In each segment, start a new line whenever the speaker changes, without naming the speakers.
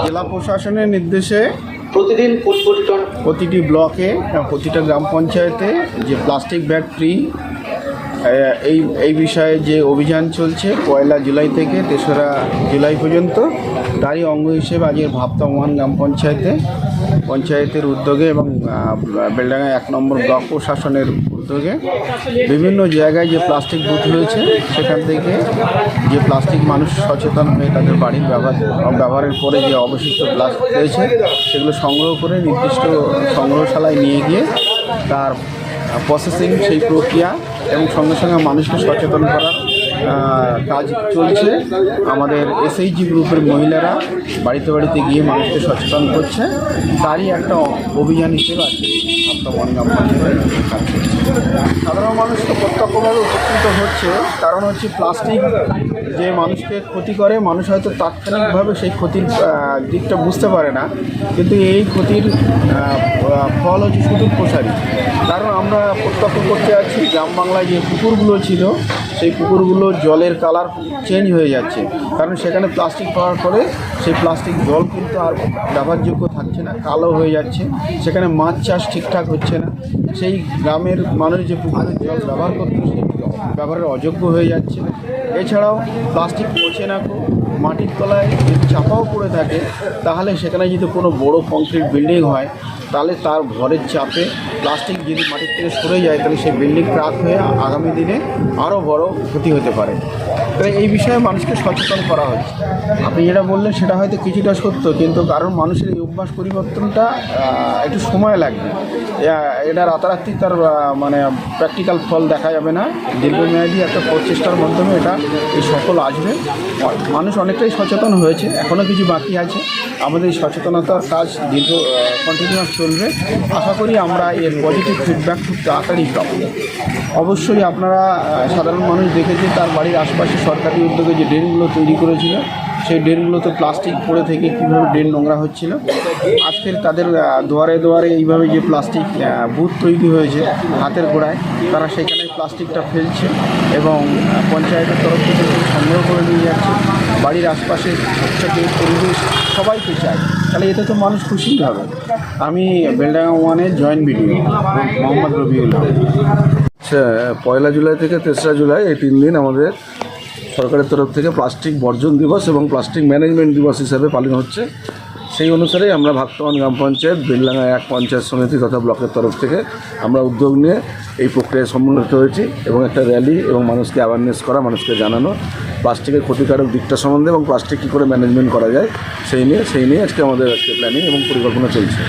জেলা প্রশাসনের নির্দেশে
প্রতিদিন
প্রতিটি ব্লকে প্রতিটা গ্রাম পঞ্চায়েতে যে প্লাস্টিক ব্যাগ ফ্রি এই বিষয়ে যে অভিযান চলছে 1 জুলাই থেকে 3রা জুলাই পর্যন্ত, তারই অঙ্গ হিসেবে আজকের ভাবতা 1 গ্রাম পঞ্চায়েতের উদ্যোগে এবং বেলডাঙ্গা 1 নম্বর ব্লক প্রশাসনের উদ্যোগে বিভিন্ন জায়গায় যে প্লাস্টিক বুথ রয়েছে সেখান থেকে যে প্লাস্টিক মানুষ সচেতন হয়ে তাদের বাড়ির ব্যবহারের পরে যে অবশিষ্ট প্লাস্টিক রয়েছে সেগুলো সংগ্রহ করে নির্দিষ্ট সংগ্রহশালায় নিয়ে গিয়ে তার প্রসেসিং, সেই প্রক্রিয়া এবং সঙ্গে সঙ্গে মানুষকে সচেতন করার কাজ চলছে। আমাদের এসএইচজি গ্রুপের মহিলারা বাড়িতে বাড়িতে গিয়ে মানুষকে সচেতন করছে, তারই একটা অভিযান হিসেবে আছে বর্তমান গ্রাম পঞ্চায়েতের কাজ চলছে। সাধারণ মানুষ তো প্রত্যক্ষভাবে উপকৃত হচ্ছে, কারণ হচ্ছে প্লাস্টিক যে মানুষকে ক্ষতি করে, মানুষ হয়তো তাৎক্ষণিকভাবে সেই ক্ষতির দিকটা বুঝতে পারে না, কিন্তু এই ক্ষতির ফল হচ্ছে সুদূর প্রসারী। কারণ আমরা প্রত্যক্ষ করতে যাচ্ছি গ্রাম বাংলায় যে পুকুরগুলো ছিল সেই পুকুরগুলোর জলের কালার চেঞ্জ হয়ে যাচ্ছে, কারণ সেখানে প্লাস্টিক পাওয়ার পরে সেই প্লাস্টিক জল কিন্তু আর ব্যবহারযোগ্য থাকছে না, কালো হয়ে যাচ্ছে। সেখানে মাছ চাষ ঠিকঠাক হচ্ছে না, সেই গ্রামের মানুষ যে পুকুরের জল ব্যবহার করতো সেই ব্যবহারের অযোগ্য হয়ে যাচ্ছে। এছাড়াও প্লাস্টিক পচে না, মাটির তলায় যদি চাপাও পড়ে থাকে তাহলে সেখানে যদি কোনো বড় কংক্রিট বিল্ডিং হয় তাহলে তার ভরের চাপে প্লাস্টিক যদি মাটির থেকে সরে যায় তাহলে সেই বিল্ডিং ক্রাক হয়ে আগামী দিনে আরও বড় ক্ষতি হতে পারে। তাই এই বিষয়ে মানুষকে সচেতন করা হচ্ছে। আপনি যেটা বললেন সেটা হয়তো কিছুটা সত্য, কিন্তু কারণ মানুষের এই অভ্যাস পরিবর্তনটা একটু সময় লাগবে। এটা রাতারাতি তার মানে প্র্যাকটিক্যাল ফল দেখা যাবে না, দীর্ঘমেয়াদী একটা প্রচেষ্টার মাধ্যমে এটা এই সফল আসবে। মানুষ অনেকটাই সচেতন হয়েছে, এখনও কিছু বাকি আছে। আমাদের এই সচেতনতার কাজ কন্টিনিউয়াস চলবে। আশা করি আমরা এর পজিটিভ ফিডব্যাক খুব তাড়াতাড়ি পাবো। অবশ্যই আপনারা সাধারণ মানুষ দেখেছে তার বাড়ির আশপাশে সরকারি উদ্যোগে যে ড্রেনগুলো তৈরি করেছিল সেই ড্রেনগুলোতে প্লাস্টিক পড়ে থেকে কীভাবে ড্রেন নোংরা হচ্ছিল। আজকের তাদের দুয়ারে দুয়ারে এইভাবে যে প্লাস্টিক বুথ তৈরি হয়েছে হাতের গোড়ায়, তারা সেখানে প্লাস্টিকটা ফেলছে এবং পঞ্চায়েতের তরফ থেকে সংগ্রহ করে নিয়ে যাচ্ছে। বাড়ির আশপাশে স্বচ্ছকে পরিবেশ সবাইকে চায়, তাহলে এতে তো মানুষ খুশিই হবে। আমি বেলডাঙ্গা 1-এর জয়েন্ট ভিডিও মোহাম্মদ রবিউল।
আচ্ছা, 1 জুলাই থেকে 3রা জুলাই এই 3 দিন আমাদের সরকারের তরফ থেকে প্লাস্টিক বর্জন দিবস এবং প্লাস্টিক ম্যানেজমেন্ট দিবস হিসাবে পালন হচ্ছে। সেই অনুসারেই আমরা ভাবতা 1 গ্রাম পঞ্চায়েত, বেলডাঙ্গা 1 পঞ্চায়েত সমিতি তথা ব্লকের তরফ থেকে আমরা উদ্যোগ নিয়ে এই প্রক্রিয়ায় সম্মিলিত হয়েছি এবং একটা র্যালি এবং মানুষকে অ্যাওয়ারনেস করা, মানুষকে জানানো প্লাস্টিকের ক্ষতিকারক দিকটা সম্বন্ধে এবং প্লাস্টিক কী করে ম্যানেজমেন্ট করা যায় সেই নিয়ে আজকে আমাদের আজকে প্ল্যানিং এবং পরিকল্পনা চলছে।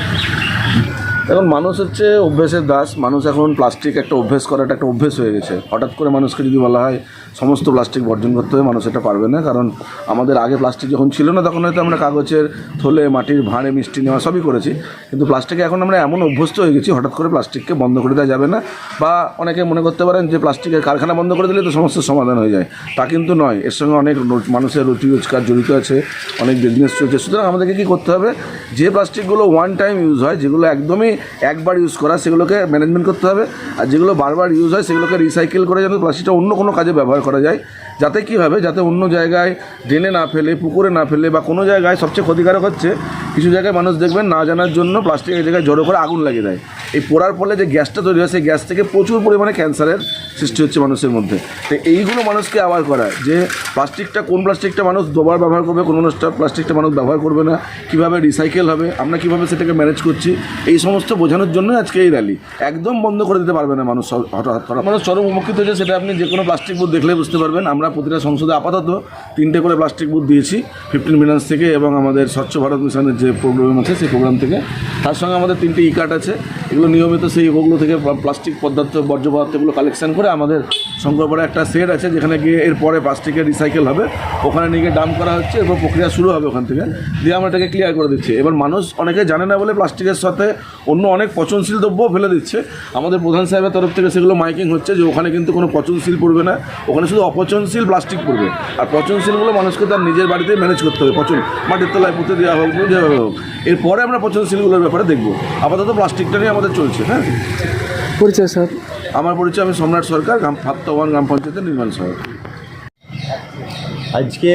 এখন মানুষ হচ্ছে অভ্যেসের দাস। মানুষ এখন প্লাস্টিক একটা অভ্যেস করাটা একটা অভ্যেস হয়ে গেছে। হঠাৎ করে মানুষকে যদি বলা হয় সমস্ত প্লাস্টিক বর্জন করতে হবে, মানুষ এটা পারবে না। কারণ আমাদের আগে প্লাস্টিক যখন ছিল না তখন হয়তো আমরা কাগজের থলে, মাটির ভাঁড়ে মিষ্টি নেওয়া সবই করেছি, কিন্তু প্লাস্টিকে এখন আমরা এমন অভ্যস্ত হয়ে গেছি হঠাৎ করে প্লাস্টিককে বন্ধ করে দেওয়া যাবে না। বা অনেকে মনে করতে পারেন যে প্লাস্টিকের কারখানা বন্ধ করে দিলে তো সমস্যার সমাধান হয়ে যায়, তা কিন্তু নয়। এর সঙ্গে অনেক মানুষের রুটি রোজগার জড়িত আছে, অনেক বিজনেস চলছে। সুতরাং আমাদেরকে কী করতে হবে, যে প্লাস্টিকগুলো ওয়ান টাইম ইউজ হয়, যেগুলো একদমই একবার ইউজ করা, সেগুলোকে ম্যানেজমেন্ট করতে হবে। আর যেগুলো বারবার ইউজ হয় সেগুলোকে রিসাইকেল করে যেন প্লাস্টিকটা অন্য কোনো কাজে ব্যবহার করা যায়, যাতে কী হবে, যাতে অন্য জায়গায় ড্রেনে না ফেলে, পুকুরে না ফেলে, বা কোনো জায়গায় সবচেয়ে ক্ষতিকারক হচ্ছে কিছু জায়গায় মানুষ দেখবেন না জানার জন্য প্লাস্টিক এই জায়গায় জড়ো করে আগুন লাগিয়ে দেয়। এই পোড়ার ফলে যে গ্যাসটা তৈরি হয় সেই গ্যাস থেকে প্রচুর পরিমাণে ক্যান্সারের সৃষ্টি হচ্ছে মানুষের মধ্যে। তো এইগুলো মানুষকে অ্যাওয়ার করা যে প্লাস্টিকটা, কোন প্লাস্টিকটা মানুষ দুবার ব্যবহার করবে, কোন প্লাস্টিকটা মানুষ ব্যবহার করবে না, কীভাবে রিসাইকেল হবে, আমরা কীভাবে সেটাকে ম্যানেজ করছি, এই সমস্ত বোঝানোর জন্য আজকে এই র্যালি। একদম বন্ধ করে দিতে পারবে না মানুষ, হঠাৎ মানুষ চরম উপকৃত হচ্ছে। সেটা আপনি যে কোনো প্লাস্টিক বুথ দেখলে বুঝতে পারবেন। আমরা প্রতিটা সংসদে আপাতত 3টে করে প্লাস্টিক বুথ দিয়েছি 15 মিলিয়ন থেকে, এবং আমাদের স্বচ্ছ ভারত মিশনের যে প্রোগ্রাম আছে সেই প্রোগ্রাম থেকে। তার সঙ্গে আমাদের 3টে ই-কার্ড আছে, এগুলো নিয়মিত সেই ওগুলো থেকে প্লাস্টিক পদার্থ, বর্জ্য পদার্থগুলো কালেকশন করে আমাদের শঙ্করপাড়ায় একটা সেট আছে যেখানে গিয়ে এরপরে প্লাস্টিকের রিসাইকেল হবে, ওখানে নিয়ে গিয়ে ডাম্প করা হচ্ছে, এরপর প্রক্রিয়া শুরু হবে ওখান থেকে, দিয়ে আমরা এটাকে ক্লিয়ার করে দিচ্ছি। এবার মানুষ অনেকে জানে না বলে প্লাস্টিকের সাথে অন্য অনেক পচনশীল দ্রব্যও ফেলে দিচ্ছে। আমাদের প্রধান সাহেবের তরফ থেকে সেগুলো মাইকিং হচ্ছে যে ওখানে কিন্তু কোনো পচনশীল পড়বে না, ওখানে শুধু অপচনশীল প্লাস্টিক পড়বে। আর পচনশীলগুলো মানুষকে তার নিজের বাড়িতেই ম্যানেজ করতে হবে, মাটির তলায় পুঁতে দেওয়া হোক, যেভাবে হোক। এরপরে আমরা পচনশীলগুলোর ব্যাপারে দেখব। আপাতত প্লাস্টিকটা নিয়ে আমাদের চলছে। হ্যাঁ,
পরিচয় স্যার?
আমার পরিচয়, আমি সম্রাট সরকার, ভাবতা 1 গ্রাম পঞ্চায়েতের নির্মাণ সহায়ক।
আজকে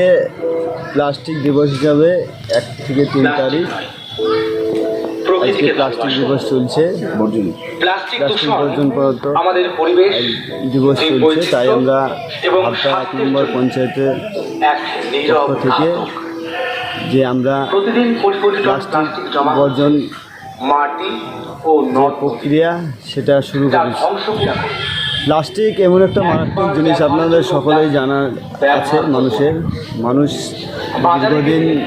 প্লাস্টিক দিবস হিসাবে 1 থেকে 3 তারিখ আজকে প্লাস্টিক দিবস চলছে,
বর্জন
প্লাস্টিক
প্লাস্টিক
দূষণ
বর্জন পদার্থ
আমাদের পরিবেশ
দিবস চলছে।
বৈচিত্র্য
তাই আমরা
এবং
ভাবতা 1
স্বাস্থ্যের
নম্বর
জন্য
পঞ্চায়েতের
এক নীরব
পক্ষ থেকে
ঘাতক।
যে আমরা
প্রতিদিন crore crore ton
plastic
plastic জমা
বর্জন
মাটি ও
যে
নদ
প্রক্রিয়া সেটা শুরু
যা
করেছি।
ধ্বংস করে
প্লাস্টিক এমন একটা মারাত্মক জিনিস, আপনাদের সকলেই জানা আছে। মানুষ
বাজারে
দীর্ঘদিন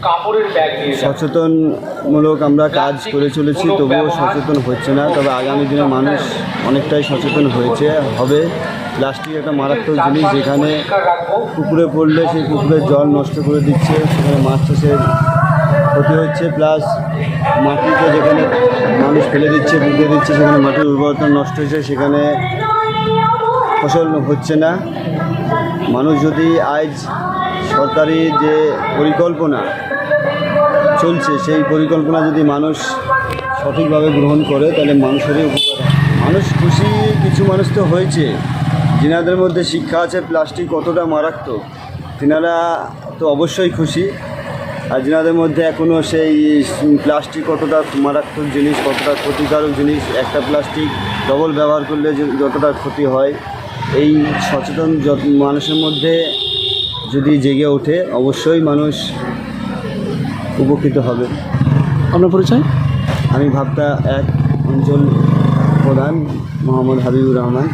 কাপড়ের ব্যাগ নিয়ে যান।
সচেতনমূলক আমরা কাজ করে চলেছি, তবুও সচেতন হচ্ছে না। তবে আগামী দিনে মানুষ অনেকটাই সচেতন হবে। প্লাস্টিক একটা মারাত্মক জিনিস, যেখানে
পরিষ্কার রাখবো।
পুকুরে পড়লে সেই পুকুরের জল নষ্ট করে দিচ্ছে, সেখানে মাছ চাষের ক্ষতি হচ্ছে, প্লাস মাটিতে যেখানে মানুষ ফেলে দিচ্ছে, পুঁতে দিচ্ছে, সেখানে মাটির উর্বরতা নষ্ট হচ্ছে, সেখানে ফসল হচ্ছে না। মানুষ যদি আজ সরকারি যে পরিকল্পনা চলছে, সেই পরিকল্পনা যদি মানুষ সঠিকভাবে গ্রহণ করে, তাহলে মানুষেরই উপকার হয়। মানুষ খুশি, কিছু মানুষ তো হয়েছে যিনাদের মধ্যে শিক্ষা আছে প্লাস্টিক কতটা মারাত্মক, তিনারা তো অবশ্যই খুশি। আর যিনাদের মধ্যে এখনও সেই প্লাস্টিক কতটা মারাত্মক জিনিস, কতটা ক্ষতিকারক জিনিস, একটা প্লাস্টিক ডবল ব্যবহার করলে যে যতটা ক্ষতি হয়, এই সচেতন মানুষের মধ্যে যদি জেগে ওঠে, অবশ্যই মানুষ উপকৃত হবে।
আপনার পরিচয়?
আমি ভাবতা 1 অঞ্চল প্রধান মোহাম্মদ হাবিবুর রহমান।